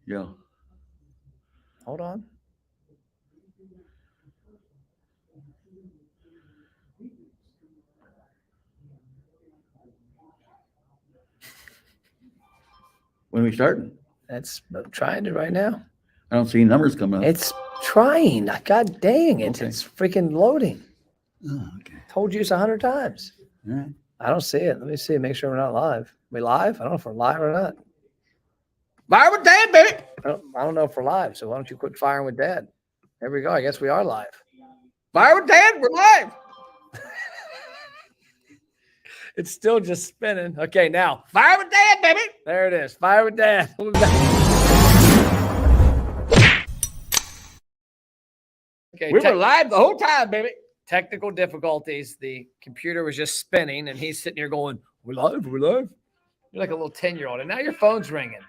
Yeah. Hold on. When we starting? It's trying to right now. I don't see numbers coming up. It's trying. God dang it. Okay. It's freaking loading. Oh, okay. Told you this 100 times. All right. I don't see it. Let me see. Make sure we're not live. We live? I don't know if we're live or not. Fire with Dad, baby. I don't know if we're live. So why don't you quit firing with Dad? There we go. I guess we are live. Fire with Dad. We're live. It's still just spinning. Okay, now. Fire with Dad, baby. There it is. Fire with Dad. We'll be back. Okay, We were live the whole time, baby. technical difficulties. The computer was just spinning, and he's sitting here going, "We're live, we're live." You're like a little 10-year-old, and now your phone's ringing.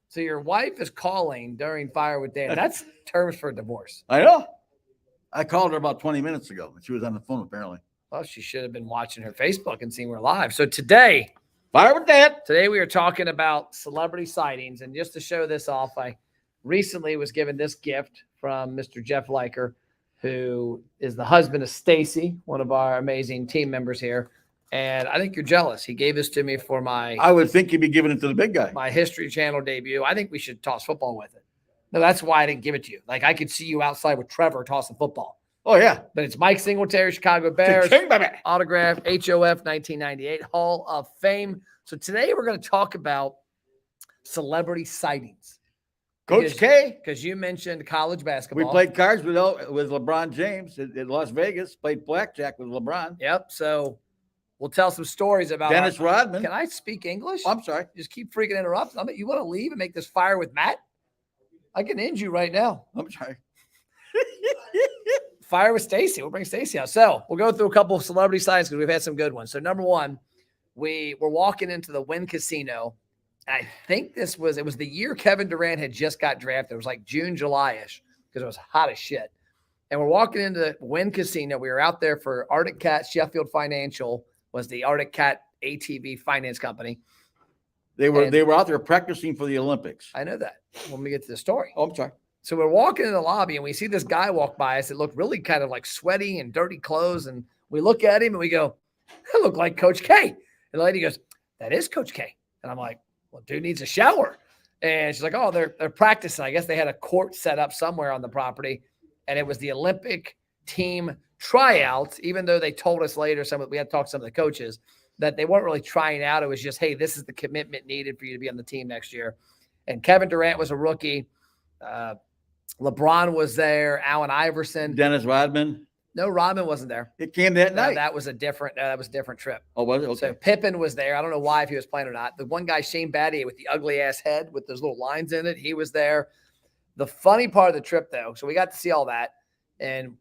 So your wife is calling during Fire with Dan. That's terms for divorce. I know. I called her about 20 minutes ago, and she was on the phone apparently. Well, she should have been watching her Facebook and seeing we're live. So today, Fire with Dad. Today we are talking about celebrity sightings, and just to show this off, I recently was given this gift from Mr. Jeff Liker, who is the husband of Stacy, one of our amazing team members here. And I think you're jealous. He gave this to me for I would think you'd be giving it to the big guy. my History Channel debut. I think we should toss football with it. No, that's why I didn't give it to you. Like I could see you outside with Trevor tossing football. Oh, yeah. But it's Mike Singletary, Chicago Bears, King, baby. autograph, HOF 1998, Hall of Fame. So today we're going to talk about celebrity sightings. Coach K. Because you mentioned college basketball. We played cards with LeBron James in Las Vegas, played blackjack with LeBron. Yep. So we'll tell some stories about Dennis Rodman. Can I speak English? I'm sorry. Just keep freaking interrupting. You want to leave and make this fire with Matt? I can end you right now. I'm sorry. Fire with Stacy. We'll bring Stacy out. So we'll go through a couple of celebrity sightings because we've had some good ones. So number one, we were walking into the Wynn Casino. I think it was the year Kevin Durant had just got drafted. It was like June, July-ish because it was hot as shit. And we're walking into the Wynn Casino. We were out there for Arctic Cat. Sheffield Financial was the Arctic Cat ATV finance company. They were out there practicing for the Olympics. I know that when we get to the story. Oh, I'm sorry. So we're walking in the lobby and we see this guy walk by us. It looked really kind of like sweaty and dirty clothes. And we look at him and we go, "That look like Coach K." And the lady goes, "That is Coach K." And I'm like, "Well, dude needs a shower." And she's like, "Oh, they're practicing." I guess they had a court set up somewhere on the property. And it was the Olympic team tryouts, even though they told us later, we had to talk to some of the coaches, that they weren't really trying out. It was just, hey, this is the commitment needed for you to be on the team next year. And Kevin Durant was a rookie. LeBron was there. Allen Iverson. Dennis Rodman. No, Rodman wasn't there. It came that night. That was a different trip. Oh, was it? Okay. So Pippen was there. I don't know why, if he was playing or not. The one guy, Shane Battier, with the ugly ass head with those little lines in it, he was there. The funny part of the trip, though, so we got to see all that, and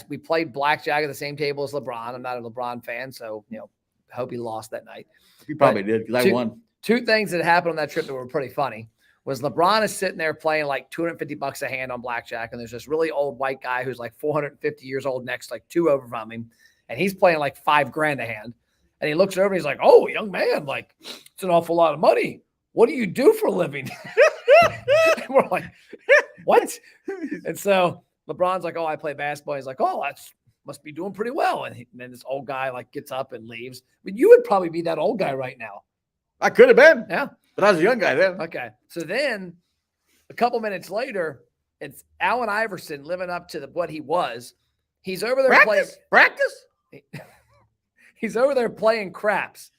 we played blackjack at the same table as LeBron. I'm not a LeBron fan, so I hope he lost that night. He probably did because I won. Two things that happened on that trip that were pretty funny was LeBron is sitting there playing like $250 a hand on blackjack, and there's this really old white guy who's like 450 years old next, like two over from him, and he's playing like $5,000 a hand. And he looks over and he's like, "Oh, young man, like it's an awful lot of money. What do you do for a living?" And we're like, "What?" And so LeBron's like, "Oh, I play basketball." He's like, "Oh, that's must be doing pretty well." And then this old guy like gets up and leaves. I mean, you would probably be that old guy right now. I could have been. Yeah. But I was a young guy then. Okay. So then a couple minutes later, it's Allen Iverson living up to what he was. He's over there playing. Practice? He's over there playing craps.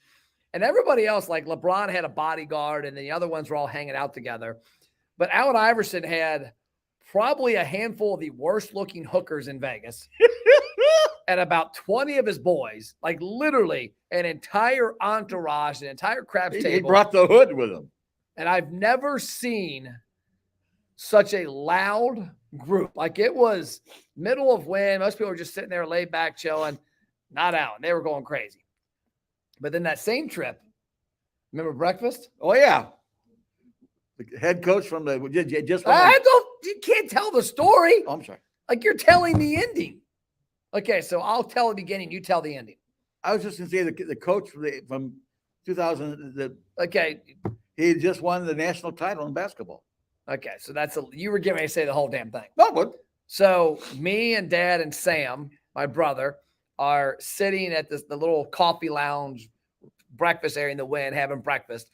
And everybody else, like LeBron had a bodyguard, and the other ones were all hanging out together. But Allen Iverson had probably a handful of the worst looking hookers in Vegas. And about 20 of his boys, like literally an entire entourage, an entire craps table. He brought the hood with him. And I've never seen such a loud group. Like it was middle of Wynn. Most people were just sitting there laid back, chilling, not out. And they were going crazy. But then that same trip, remember breakfast? Oh, yeah. The head coach from the just. You can't tell the story. Oh, I'm sorry. Like you're telling the ending. Okay, so I'll tell the beginning. You tell the ending. I was just going to say the coach from 2000. Okay. He just won the national title in basketball. Okay, so you were getting ready to say the whole damn thing. No, but So me and Dad and Sam, my brother, are sitting at the little coffee lounge breakfast area in the Wynn having breakfast.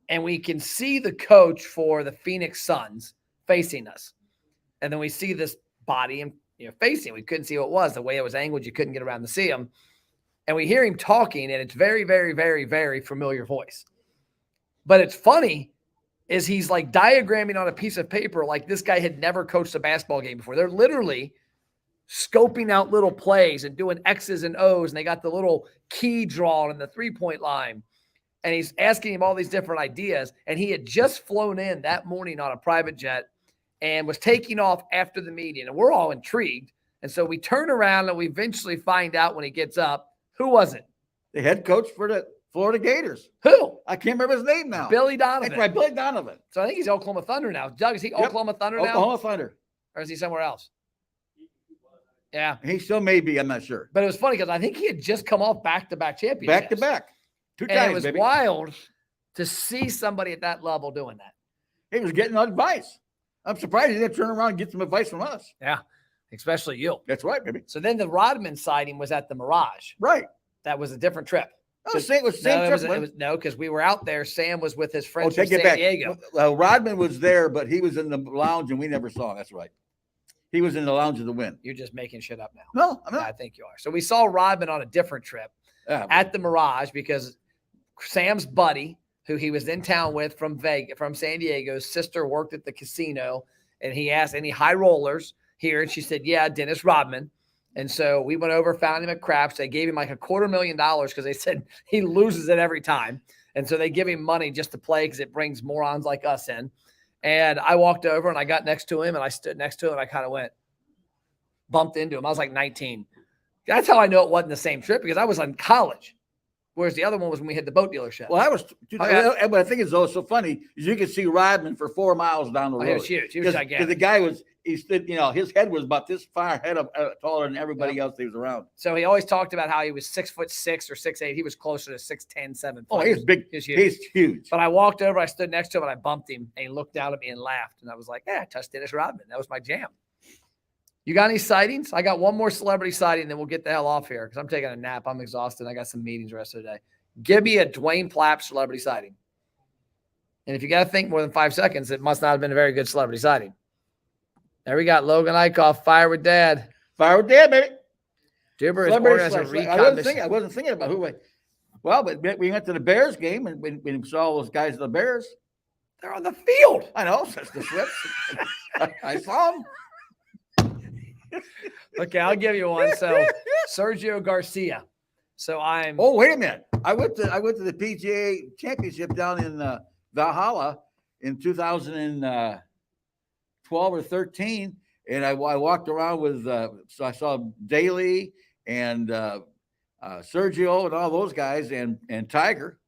And we can see the coach for the Phoenix Suns facing us. And then we see this body and facing. We couldn't see what it was. The way it was angled, you couldn't get around to see him. And we hear him talking, and it's very, very, very, very familiar voice. But it's funny is he's like diagramming on a piece of paper like this guy had never coached a basketball game before. They're literally scoping out little plays and doing X's and O's, and they got the little key drawn in the three-point line. And he's asking him all these different ideas. And he had just flown in that morning on a private jet and was taking off after the meeting. And we're all intrigued. And so we turn around and we eventually find out when he gets up, who was it? the head coach for the Florida Gators. Who? I can't remember his name now. Billy Donovan. That's right, Billy Donovan. So I think he's Oklahoma Thunder now. Doug, is he Yep. Oklahoma Thunder now? Oklahoma Thunder. Or is he somewhere else? Yeah. He still may be, I'm not sure. But it was funny because I think he had just come off back-to-back championships. Back to back. Two And times, it was baby. wild to see somebody at that level doing that. He was getting advice. I'm surprised he didn't turn around and get some advice from us. Yeah. Especially you. That's right, baby. So then the Rodman sighting was at the Mirage. Right. That was a different trip. Oh, it was the same No, trip. it wasn't was no, because we were out there. Sam was with his Oh, friends from take it San back. Diego. Rodman was there, but he was in the lounge and we never saw him. That's right. He was in the lounge of the Wynn. You're just making shit up now. No, I'm Yeah, not. I think you are. So we saw Rodman on a different trip Yeah. at the Mirage because Sam's buddy, who he was in town with from San Diego's sister worked at the casino, and he asked any high rollers here, and she said, "Yeah, Dennis Rodman." And so we went over, found him at Craps. They gave him like $250,000 because they said he loses it every time, and so they give him money just to play because it brings morons like us in. And I walked over and I got next to him and I stood next to him and I kind of bumped into him. I was like 19. That's how I know it wasn't the same trip because I was in college. Whereas the other one was when we hit the boat dealership. Well, I was, Okay. but I think it's also funny is you could see Rodman for 4 miles down the road. He was huge. He was Because gigantic. the guy he stood, his head was about this far head up taller than everybody else that was around. So he always talked about how he was 6'6" or 6'8". He was closer to 6'10", 7 Oh, he's big. He's huge. He's huge. But I walked over, I stood next to him, and I bumped him, and he looked down at me and laughed. And I was like, yeah, I touched Dennis Rodman. That was my jam. You got any sightings? I got one more celebrity sighting, then we'll get the hell off here because I'm taking a nap. I'm exhausted. I got some meetings the rest of the day. Give me a Dwayne Plapp celebrity sighting. And if you got to think more than 5 seconds, it must not have been a very good celebrity sighting. There we got Logan Eichhoff, Fire with Dad. Fire with Dad, baby. Duber is Celebrity organizing a slash- recon I wasn't thinking about who. But we went to the Bears game and we saw all those guys at the Bears. They're on the field. I know. That's the slips. I saw them. Okay, I'll give you one. So Sergio Garcia. So I'm Oh, wait a minute. I went to the PGA Championship down in Valhalla in 2012 or 13, and I walked around with so I saw Daly and Sergio and all those guys and Tiger.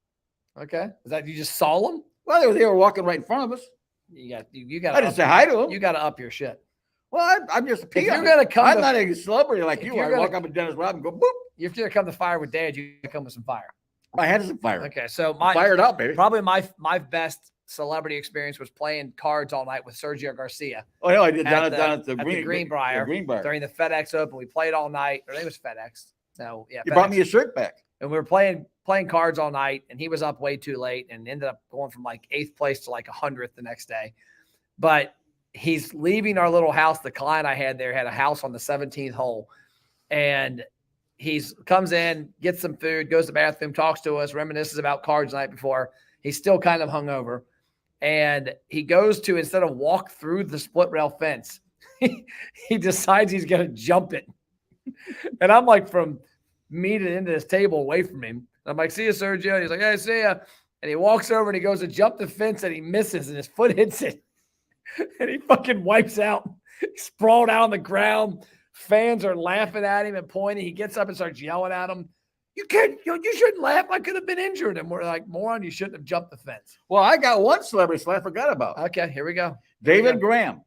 okay. Is that you just saw them? Well, they were walking right in front of us. You got I didn't say hi to them. you got to up your shit. Well, I'm just a If you're peon. gonna come, I'm to, not a celebrity like if you. you're I gonna- walk up to Dennis Rodman, and go boop. if you're gonna come to Fire with Dad, you come with some fire. My head is on fire. Okay, so Fired up, baby. probably my best celebrity experience was playing cards all night with Sergio Garcia Oh no, I did down at at the Greenbrier Greenbrier. during the FedEx Open. We played all night. Or I think it was FedEx. No, yeah, You brought FedEx. me a shirt back. And we were playing cards all night, and he was up way too late and ended up going from like 8th place to like 100th the next day. But he's leaving our little house. The client I had there had a house on the 17th hole, and he's comes in, gets some food, goes to the bathroom, talks to us, reminisces about cards the night before. He's still kind of hungover, and he goes to, instead of walk through the split rail fence, he decides he's going to jump it. And I'm like from me to the end of this table away from him. And I'm like, see you, Sergio. And he's like, hey, see ya. And he walks over and he goes to jump the fence and he misses and his foot hits it. And he fucking wipes out, sprawled out on the ground. Fans are laughing at him and pointing. He gets up and starts yelling at him. You shouldn't laugh. I could have been injured. And we're like, moron, you shouldn't have jumped the fence. Well, I got one celebrity slap I forgot about. Okay, here we go. David Yeah. Graham.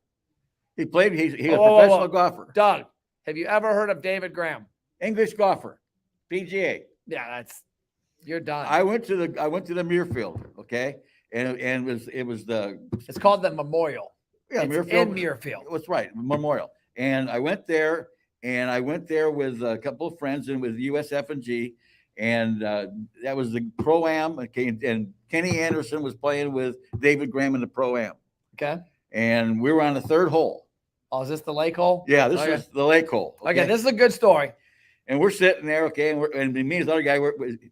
He played. He was a Whoa, whoa, professional whoa. golfer, Doug, have you ever heard of David Graham? English golfer, PGA. Yeah, you're done. I went to the Muirfield, okay, and it was the It's called the Memorial. yeah It's Muirfield. in Muirfield. That's right, Memorial. And I went there, with a couple of friends and with USF&G, and that was the Pro-Am. And Kenny Anderson was playing with David Graham in the Pro-Am, Okay. and we were on the third hole. Oh, is this the lake hole? Yeah, this Okay. is the lake hole. Okay, this is a good story. And we're sitting there, okay, and me and this other guy,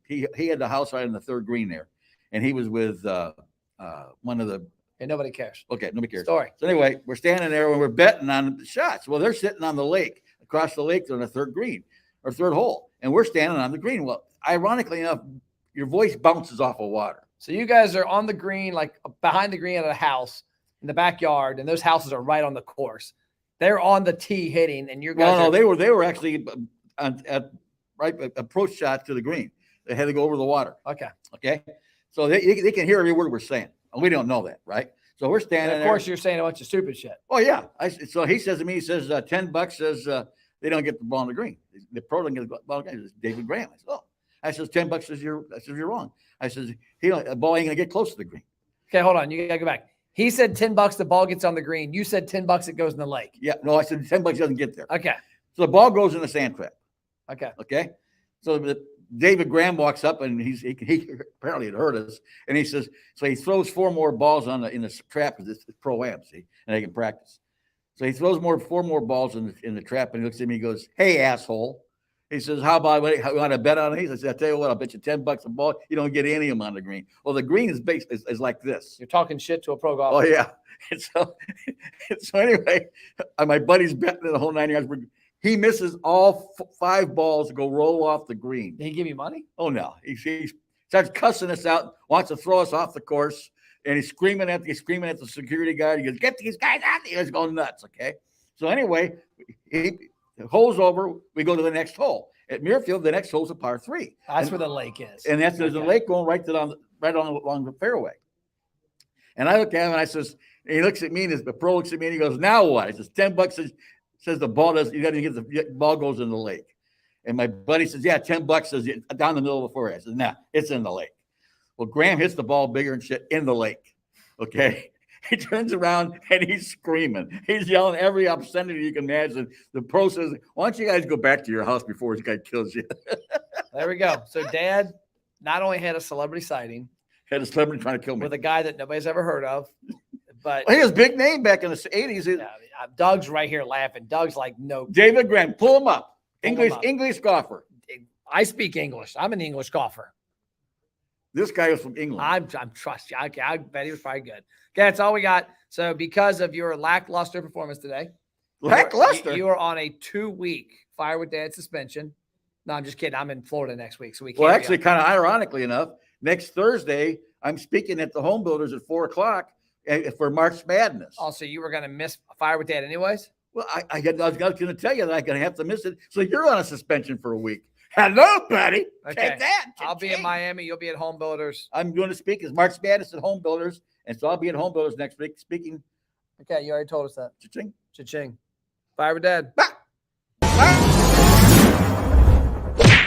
he had the house right in the third green there, and he was with one of the. And nobody cares. Okay, nobody cares. Story. So anyway, we're standing there and we're betting on the shots. Well, they're sitting on the lake, across the lake, on the third green or third hole, and we're standing on the green. Well, ironically enough, your voice bounces off of water. So you guys are on the green, like behind the green at a house in the backyard, and those houses are right on the course. They're on the tee hitting, and you guys. No, they were actually at approach shot to the green. They had to go over the water. Okay. Okay, so they can hear every word we're saying. We don't know that, right? So we're standing And of there. course, you're saying a bunch of stupid shit. Oh yeah. So he says to me, he says, $10 says they don't get the ball on the green. The pro don't get the ball on the green. It's David Graham. I said, oh. I says, $10 says you're wrong. I says, the ball ain't gonna get close to the green. Okay, hold on. You gotta go back. He said $10 the ball gets on the green. You said $10 it goes in the lake. Yeah, no, I said $10 doesn't get there. Okay. So the ball goes in the sand trap. Okay. Okay. So David Graham walks up and he apparently had heard us, and he says, so he throws 4 more balls in the trap because it's Pro-Am, see, and they can practice. So he throws 4 more balls in the trap, and he looks at me and goes, hey, asshole. He says, how about you want to bet on it? I said, I tell you what, I'll bet you $10 a ball. You don't get any of them on the green. Well, the green is like this. You're talking shit to a pro golfer. Oh yeah. And so anyway, my buddy's betting the whole 9 yards. He misses all 5 balls to go roll off the green. Did he give you money? Oh no. He starts cussing us out, wants to throw us off the course, and he's screaming at the security guard. He goes, get these guys out. He's going nuts. Okay. So anyway, the hole's over. We go to the next hole. At Muirfield, the next hole's a par 3. That's where the lake is. And there's a lake going right along the fairway. And I look at him and I says, and he looks at me, and the pro looks at me and he goes, now what? I says, $10 says the ball does, you got to get the ball goes in the lake. And my buddy says, yeah, $10 says down the middle of the fairway. I says, nah, it's in the lake. Well, Graham hits the ball bigger and shit in the lake. Okay. He turns around and he's screaming. He's yelling every obscenity you can imagine. The pro says, why don't you guys go back to your house before this guy kills you? There we go. So Dad not only had a celebrity sighting Had a celebrity trying to kill me. with a guy that nobody's ever heard of, but He was a big name back in the 80s. Doug's right here laughing. Doug's like, no, David Graham, pull him up. Pull him up. English golfer. I speak English. I'm an English golfer. This guy was from England. I'm trust you. I bet he was probably good. Okay, that's all we got. So because of your lackluster performance today, Lackluster. you are on a 2-week Fire with Dad suspension. No, I'm just kidding. I'm in Florida next week, so we can't. Well, be actually, on. kind of ironically enough, next Thursday, I'm speaking at the Home Builders at 4:00 for March Madness. Also, you were going to miss Fire with Dad anyways. Well, I was going to tell you that I'm going to have to miss it. So you're on a suspension for a week. Hello, buddy. Okay. Take that. I'll be in Miami. You'll be at Home Builders. I'm going to speak as March Madness at Home Builders, and so I'll be at Home Builders next week speaking. Okay, you already told us that. Cha-ching. Cha-ching. Fire with Dad. Bah!